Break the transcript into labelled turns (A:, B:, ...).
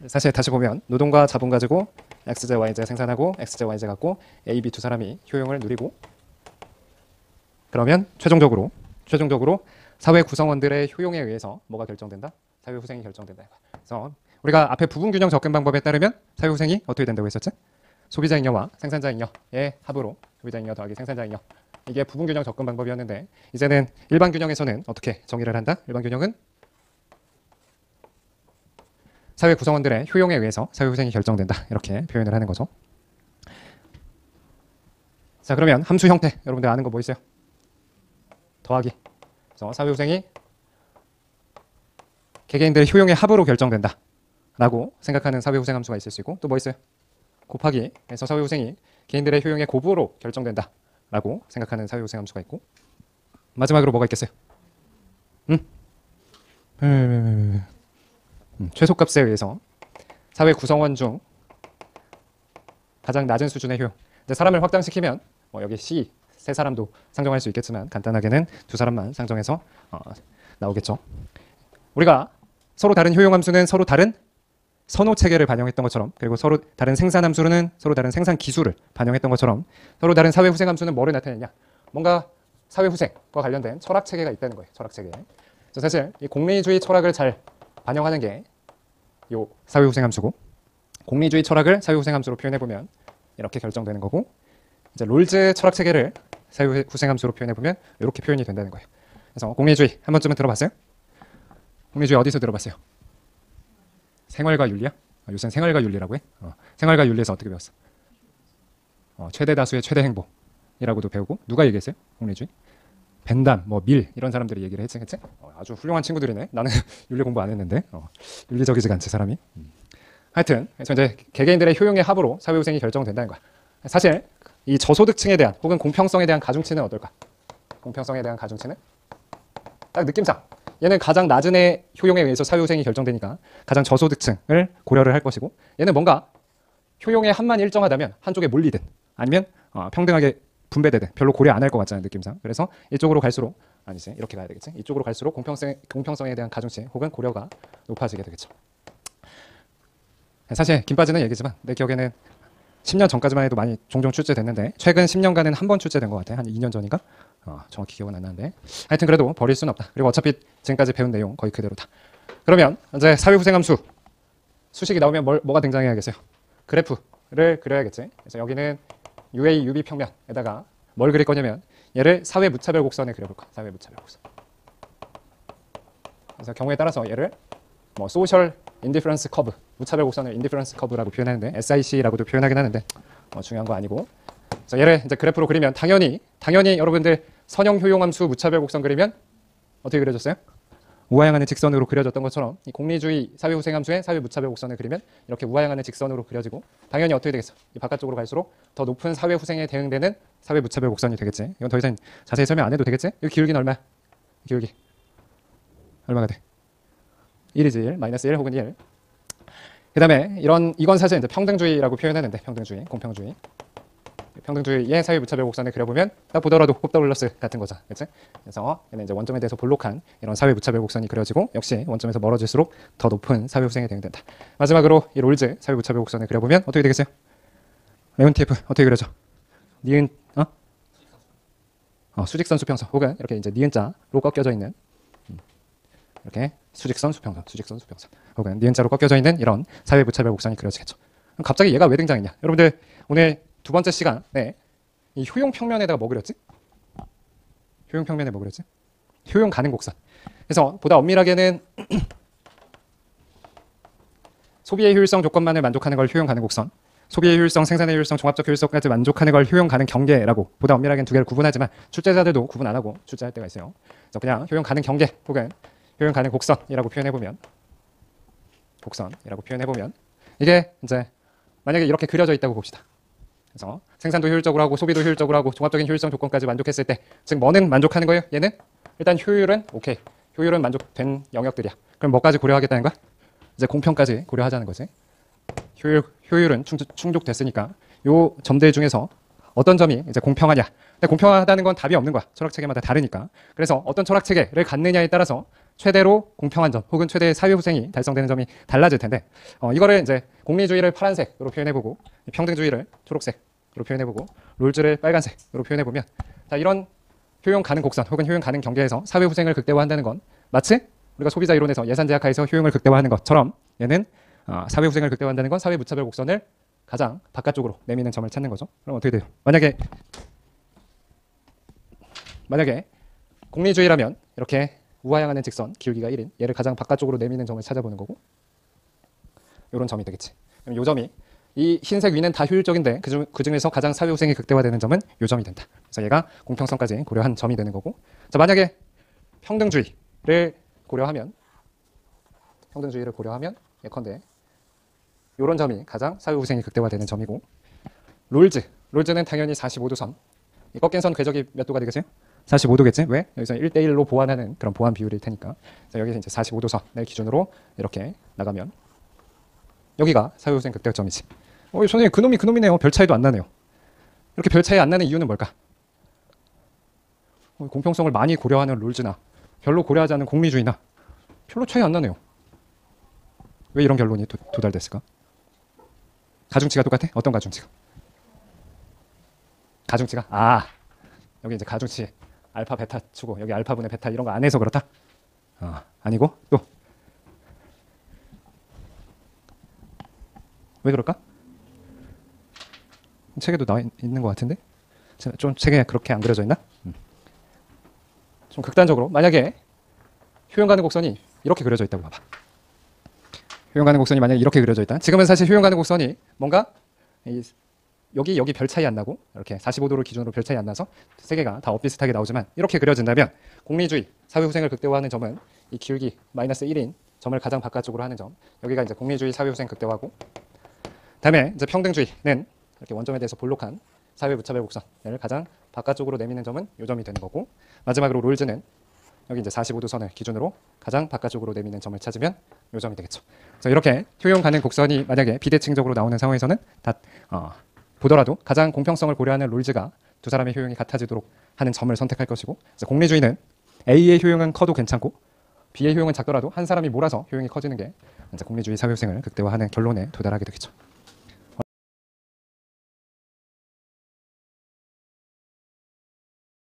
A: 사실 다시 보면 노동과 자본 가지고 XJ, YJ 생산하고 XJ, YJ 갖고 A, B 두 사람이 효용을 누리고 그러면 최종적으로 사회 구성원들의 효용에 의해서 뭐가 결정된다? 사회 후생이 결정된다. 그래서 우리가 앞에 부분 균형 접근 방법에 따르면 사회 후생이 어떻게 된다고 했었지? 소비자 잉여와 생산자 잉여의 합으로 소비자 잉여 더하기 생산자 잉여. 이게 부분 균형 접근 방법이었는데 이제는 일반 균형에서는 어떻게 정의를 한다? 일반 균형은 사회 구성원들의 효용에 의해서 사회 후생이 결정된다. 이렇게 표현을 하는 거죠. 자, 그러면 함수 형태 여러분들 아는 거 뭐 있어요? 더하기. 그래서 사회 후생이 개개인들의 효용의 합으로 결정된다 라고 생각하는 사회 후생 함수가 있을 수 있고 또 뭐 있어요? 곱하기. 그래서 사회 후생이 개인들의 효용의 곱으로 결정된다 라고 생각하는 사회 후생 함수가 있고 마지막으로 뭐가 있겠어요? 최소값에 의해서 사회 구성원 중 가장 낮은 수준의 효용. 이제 사람을 확장시키면 여기 C 세 사람도 상정할 수 있겠지만 간단하게는 두 사람만 상정해서 나오겠죠. 우리가 서로 다른 효용 함수는 서로 다른 선호 체계를 반영했던 것처럼 그리고 서로 다른 생산 함수는 서로 다른 생산 기술을 반영했던 것처럼 서로 다른 사회 후생 함수는 뭐를 나타내냐? 뭔가 사회 후생과 관련된 철학 체계가 있다는 거예요. 철학 체계. 그래서 사실 이 공리주의 철학을 잘 반영하는 게 요 사회 후생 함수고 공리주의 철학을 사회 후생 함수로 표현해 보면 이렇게 결정되는 거고 이제 롤즈 철학 체계를 사회 후생 함수로 표현해 보면 이렇게 표현이 된다는 거예요. 그래서 공리주의 한 번쯤은 들어봤어요? 공리주의 어디서 들어봤어요? 생활과 윤리야? 요새는 생활과 윤리라고 해? 생활과 윤리에서 어떻게 배웠어? 최대 다수의 최대 행복이라고도 배우고 누가 얘기했어요? 공리주의? 벤담, 밀 이런 사람들이 얘기를 했지, 그치? 아주 훌륭한 친구들이네. 나는 윤리 공부 안 했는데 윤리적이지가 않지 사람이. 하여튼 그래서 이제 개개인들의 효용의 합으로 사회 후생이 결정된다는 거야. 사실 이 저소득층에 대한 혹은 공평성에 대한 가중치는 어떨까? 공평성에 대한 가중치는 딱 느낌상 얘는 가장 낮은 애 효용에 의해서 사회 후생이 결정되니까 가장 저소득층을 고려를 할 것이고 얘는 뭔가 효용의 합만 일정하다면 한쪽에 몰리든 아니면 평등하게 분배되든 별로 고려 안 할 것 같잖아요 느낌상. 그래서 이쪽으로 갈수록 아니지 이렇게 가야 되겠지. 이쪽으로 갈수록 공평성에 대한 가중치 혹은 고려가 높아지게 되겠죠. 사실 김 빠지는 얘기지만 내 기억에는 10년 전까지만 해도 많이 종종 출제됐는데 최근 10년간은 한 번 출제된 것 같아. 한 2년 전인가? 정확히 기억은 안 나는데 하여튼 그래도 버릴 수는 없다. 그리고 어차피 지금까지 배운 내용 거의 그대로다. 그러면 이제 사회후생함수 수식이 나오면 뭐가 등장해야겠어요? 그래프를 그려야겠지. 그래서 여기는 UA, UB 평면에다가 뭘 그릴 거냐면 얘를 사회 무차별 곡선에 그려볼 거야. 사회 무차별 곡선. 그래서 경우에 따라서 얘를 소셜 인디퍼런스 커브, 무차별 곡선을 인디퍼런스 커브라고 표현하는데 SIC라고도 표현하긴 하는데 중요한 거 아니고. 그래서 얘를 이제 그래프로 그리면 당연히 여러분들 선형 효용함수 무차별 곡선 그리면 어떻게 그려졌어요? 우하향하는 직선으로 그려졌던 것처럼 이 공리주의 사회후생함수의 사회 무차별 곡선을 그리면 이렇게 우하향하는 직선으로 그려지고 당연히 어떻게 되겠어? 이 바깥쪽으로 갈수록 더 높은 사회후생에 대응되는 사회 무차별 곡선이 되겠지. 이건 더 이상 자세히 설명 안 해도 되겠지? 이 기울기는 얼마야? 기울기 얼마가 돼? 1이지 1, -1 혹은 1. 그 다음에 이건 사실 이제 평등주의라고 표현하는데 평등주의, 공평주의. 평등주의의 사회 무차별 곡선을 그려보면 딱 보더라도 곱더블러스 같은 거죠. 그치? 그래서 얘는 이제 원점에 대해서 볼록한 이런 사회 무차별 곡선이 그려지고 역시 원점에서 멀어질수록 더 높은 사회 후생에 대응된다. 마지막으로 이 롤즈 사회 무차별 곡선을 그려보면 어떻게 되겠어요? 레온 TF 어떻게 그려져? 니은 수직선 수평선 혹은 이렇게 이제 니은자로 꺾여져 있는 이렇게 수직선 수평선 혹은 니은자로 꺾여져 있는 이런 사회 무차별 곡선이 그려지겠죠. 그럼 갑자기 얘가 왜 등장했냐? 여러분들 오늘 두 번째 시간에 이 효용 평면에다가 뭐 그렸지? 효용 평면에 뭐 그렸지? 효용 가능 곡선. 그래서 보다 엄밀하게는 소비의 효율성 조건만을 만족하는 걸 효용 가능 곡선, 소비의 효율성, 생산의 효율성, 종합적 효율성까지 만족하는 걸 효용 가능 경계라고 보다 엄밀하게는 두 개를 구분하지만 출제자들도 구분 안 하고 출제할 때가 있어요. 그래서 그냥 효용 가능 경계 혹은 효용 가능 곡선이라고 표현해보면 이게 이제 만약에 이렇게 그려져 있다고 봅시다. 그래서 생산도 효율적으로 하고 소비도 효율적으로 하고 종합적인 효율성 조건까지 만족했을 때 즉 뭐는 만족하는 거예요? 얘는 일단 효율은 오케이. 효율은 만족된 영역들이야. 그럼 뭐까지 고려하겠다는 거야? 이제 공평까지 고려하자는 거지. 효율은 충족됐으니까 요 점들 중에서 어떤 점이 이제 공평하냐. 근데 공평하다는 건 답이 없는 거야. 철학체계마다 다르니까. 그래서 어떤 철학체계를 갖느냐에 따라서 최대로 공평한 점 혹은 최대의 사회후생이 달성되는 점이 달라질 텐데 이거를 이제 공리주의를 파란색으로 표현해보고 평등주의를 초록색으로 표현해보고 롤즈를 빨간색으로 표현해보면 자, 이런 효용 가능 곡선 혹은 효용 가능 경계에서 사회후생을 극대화한다는 건 마치 우리가 소비자 이론에서 예산 제약하에서 효용을 극대화하는 것처럼 얘는 사회후생을 극대화한다는 건 사회무차별 곡선을 가장 바깥쪽으로 내미는 점을 찾는 거죠. 그럼 어떻게 돼요? 만약에 공리주의라면 이렇게 우하향하는 직선 기울기가 1인 얘를 가장 바깥쪽으로 내미는 점을 찾아보는 거고 이런 점이 되겠지. 그럼 이 점이 이 흰색 위는 다 효율적인데 그 중에서 가장 사회후생이 극대화되는 점은 이 점이 된다. 그래서 얘가 공평성까지 고려한 점이 되는 거고 자 만약에 평등주의를 고려하면 예컨대 이런 점이 가장 사회후생이 극대화되는 점이고 롤즈는 당연히 45도선 이 꺾인 선 궤적이 몇 도가 되겠어요? 45도겠지? 왜? 여기서 1대1로 보완하는 그런 보완 비율일 테니까 자, 여기서 이제 45도선을 기준으로 이렇게 나가면 여기가 사회후생 극대화점이지. 선생님 그놈이네요. 별 차이도 안 나네요. 이렇게 별 차이 안 나는 이유는 뭘까? 공평성을 많이 고려하는 롤즈나 별로 고려하지 않는 공리주의나 별로 차이 안 나네요. 왜 이런 결론이 도달됐을까? 가중치가 똑같아? 어떤 가중치가? 여기 이제 가중치 알파 베타 추고 여기 알파분의 베타 이런 거 안 해서 그렇다? 아니고 또 왜 그럴까? 책에도 나와 있는 것 같은데? 좀 책에 그렇게 안 그려져 있나? 좀 극단적으로 만약에 효용 가능 곡선이 이렇게 그려져 있다고 봐봐. 효용 가능 곡선이 만약에 이렇게 그려져 있다. 지금은 사실 효용 가능 곡선이 뭔가 여기 별 차이 안 나고 이렇게 45도를 기준으로 별 차이 안 나서 세 개가 다 엇비슷하게 나오지만 이렇게 그려진다면 공리주의 사회후생을 극대화하는 점은 이 기울기 마이너스 1인 점을 가장 바깥쪽으로 하는 점 여기가 이제 공리주의 사회후생 극대화고 다음에 이제 평등주의는 이렇게 원점에 대해서 볼록한 사회무차별 곡선을 가장 바깥쪽으로 내미는 점은 이 점이 되는 거고 마지막으로 롤즈는 여기 이제 45도 선을 기준으로 가장 바깥쪽으로 내미는 점을 찾으면 이 점이 되겠죠. 그래서 이렇게 효용 가능 곡선이 만약에 비대칭적으로 나오는 상황에서는 보더라도 가장 공평성을 고려하는 롤즈가 두 사람의 효용이 같아지도록 하는 점을 선택할 것이고 공리주의는 A의 효용은 커도 괜찮고 B의 효용은 작더라도 한 사람이 몰아서 효용이 커지는 게 이제 공리주의 사회후생을 극대화하는 결론에 도달하게 되겠죠.